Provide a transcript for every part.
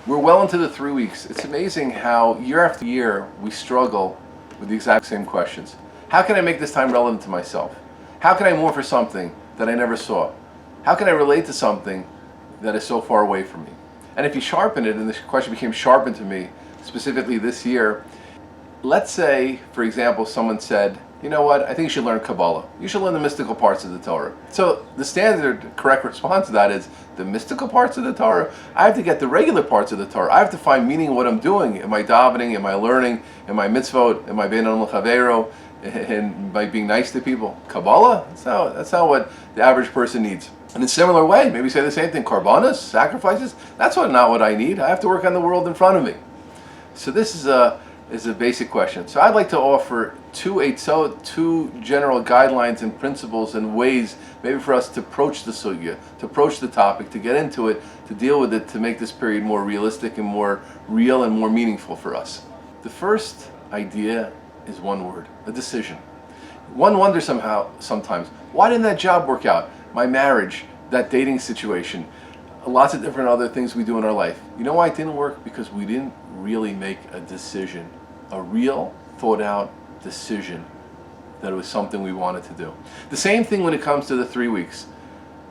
We're well into the 3 weeks. It's amazing how year after year we struggle with the exact same questions. How can I make this time relevant to myself? How can I mourn for something that I never saw? How can I relate to something that is so far away from me? And if you sharpen it, and this question became sharpened to me specifically this year, let's say, for example, someone said, you know what, I think you should learn Kabbalah. You should learn the mystical parts of the Torah. So the standard correct response to that is, the mystical parts of the Torah? I have to get the regular parts of the Torah. I have to find meaning in what I'm doing. Am I davening? Am I learning? Am I mitzvot? Am I bein adam l'chaveiro? And by being nice to people? Kabbalah? That's not what the average person needs. In a similar way, maybe say the same thing. Korbanos, sacrifices, that's not what I need. I have to work on the world in front of me. So this is a basic question. So I'd like to offer two Aitzot, two general guidelines and principles and ways maybe for us to approach the sugya, to approach the topic, to get into it, to deal with it, to make this period more realistic and more real and more meaningful for us. The first idea is one word, a decision. One wonders sometimes, why didn't that job work out? My marriage, that dating situation, lots of different other things we do in our life. You know why it didn't work? Because we didn't really make a decision, a real thought out decision that it was something we wanted to do. The same thing when it comes to the 3 weeks.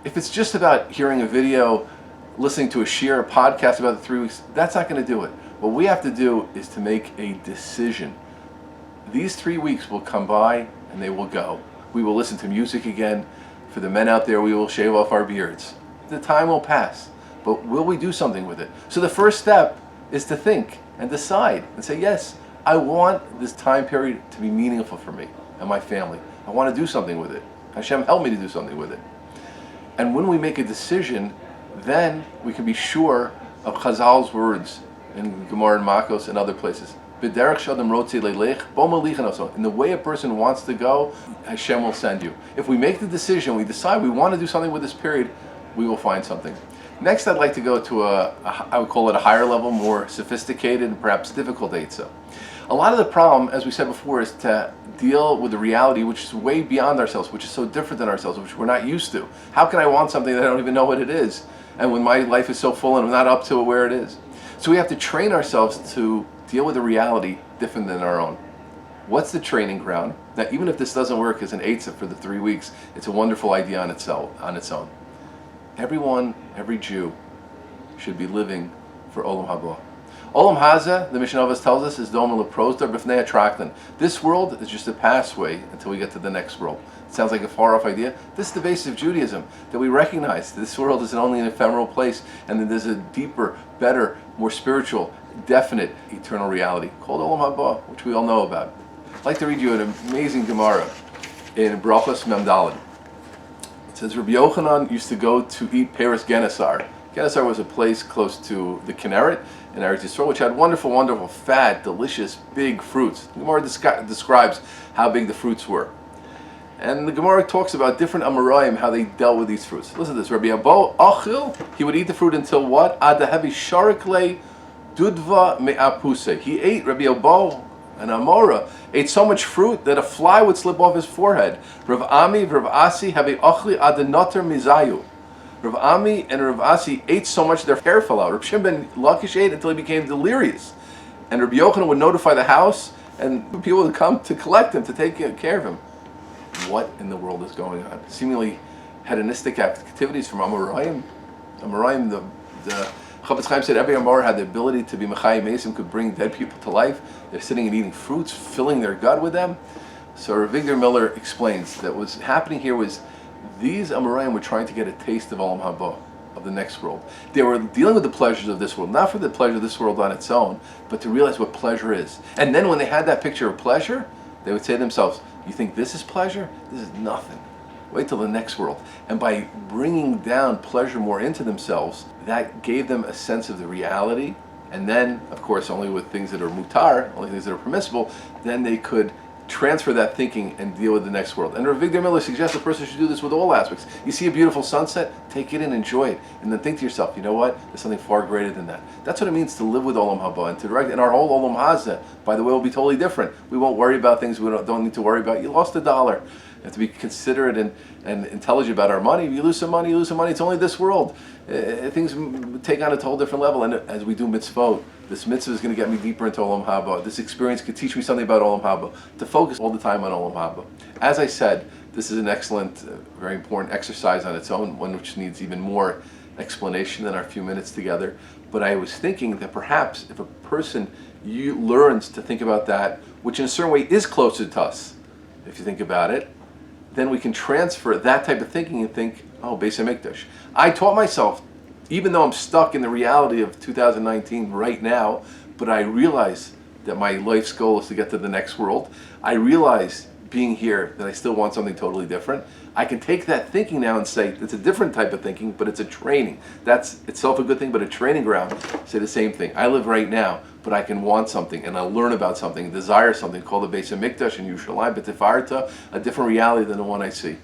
If it's just about hearing a video, listening to a shir, a podcast about the 3 weeks, that's not going to do it. What we have to do is to make a decision. These 3 weeks will come by and they will go. We will listen to music again. For the men out there, we will shave off our beards. The time will pass, but will we do something with it? So the first step is to think and decide and say, yes, I want this time period to be meaningful for me and my family. I want to do something with it. Hashem, help me to do something with it. And when we make a decision, then we can be sure of Chazal's words in Gemara and Makos and other places. In the way a person wants to go, Hashem will send you. If we make the decision, we decide we want to do something with this period, we will find something. Next, I'd like to go to I would call it a higher level, more sophisticated and perhaps difficult Eitzah. A lot of the problem, as we said before, is to deal with the reality which is way beyond ourselves, which is so different than ourselves, which we're not used to. How can I want something that I don't even know what it is? And when my life is so full and I'm not up to it where it is. So we have to train ourselves to deal with a reality different than our own. What's the training ground? Now, even if this doesn't work as an Eitzah for the 3 weeks, it's a wonderful idea on its own. Everyone, every Jew, should be living for Olam Haba. Olam Haza, the Mishnah tells us, is Dom Leprosdar B'fnei Atraklan. This world is just a passway until we get to the next world. It sounds like a far-off idea. This is the base of Judaism, that we recognize that this world is only an ephemeral place and that there's a deeper, better, more spiritual, definite, eternal reality called Olam Haba, which we all know about. I'd like to read you an amazing Gemara in Brachos Mem Daled. It says, Rabbi Yochanan used to go to eat Peres Gennesar. Gennesar was a place close to the Kinneret in Eretz Yisrael, which had wonderful, wonderful, fat, delicious, big fruits. The Gemara describes how big the fruits were. And the Gemara talks about different Amoraim, how they dealt with these fruits. Listen to this. Rabbi Abo Achil, he would eat the fruit until what? Ad heavy sharikle dudva me'apuse. He ate, Rabbi Abo, and Amora, ate so much fruit that a fly would slip off his forehead. Rav Ami, Rav Asi, have a achli adenoter mizayu. Rav Ami and Rav Asi ate so much their hair fell out. Rav Shimon ben Lakish ate until he became delirious. And Rabbi Yochanan would notify the house, and people would come to collect him, to take care of him. What in the world is going on? Seemingly hedonistic activities from Amoraim. Amoraim, the Chafetz Chaim said every Amor had the ability to be Mechayim Mesim, could bring dead people to life. They're sitting and eating fruits, filling their gut with them. So Rav Victor Miller explains that what's happening here was these Amoraim were trying to get a taste of Olam Haba, of the next world. They were dealing with the pleasures of this world, not for the pleasure of this world on its own, but to realize what pleasure is. And then when they had that picture of pleasure, they would say to themselves, you think this is pleasure? This is nothing. Wait till the next world. And by bringing down pleasure more into themselves, that gave them a sense of the reality. And then, of course, only with things that are mutar, only things that are permissible, then they could transfer that thinking and deal with the next world. And Rav Victor Miller suggests a person should do this with all aspects. You see a beautiful sunset, take it in, enjoy it, and then think to yourself, you know what? There's something far greater than that. That's what it means to live with Olam Haba and to direct. And our whole Olam Haza, by the way, will be totally different. We won't worry about things we don't need to worry about. You lost $1. have to be considerate and intelligent about our money. If you lose some money, you lose some money. It's only this world. Things take on a total different level. And as we do mitzvot, this mitzvah is going to get me deeper into Olam Haba. This experience could teach me something about Olam Haba, to focus all the time on Olam Haba. As I said, this is an excellent, very important exercise on its own, one which needs even more explanation than our few minutes together. But I was thinking that perhaps if a person learns to think about that, which in a certain way is closer to us, if you think about it, then we can transfer that type of thinking and think, oh, Beis HaMikdash. I taught myself, even though I'm stuck in the reality of 2019 right now, but I realize that my life's goal is to get to the next world. I realize being here that I still want something totally different. I can take that thinking now and say it's a different type of thinking, but it's a training. That's itself a good thing, but a training ground. Say the same thing. I live right now, but I can want something, and I'll learn about something, desire something, called the Beis HaMikdash in Yerushalayim, but Tifarta, a different reality than the one I see.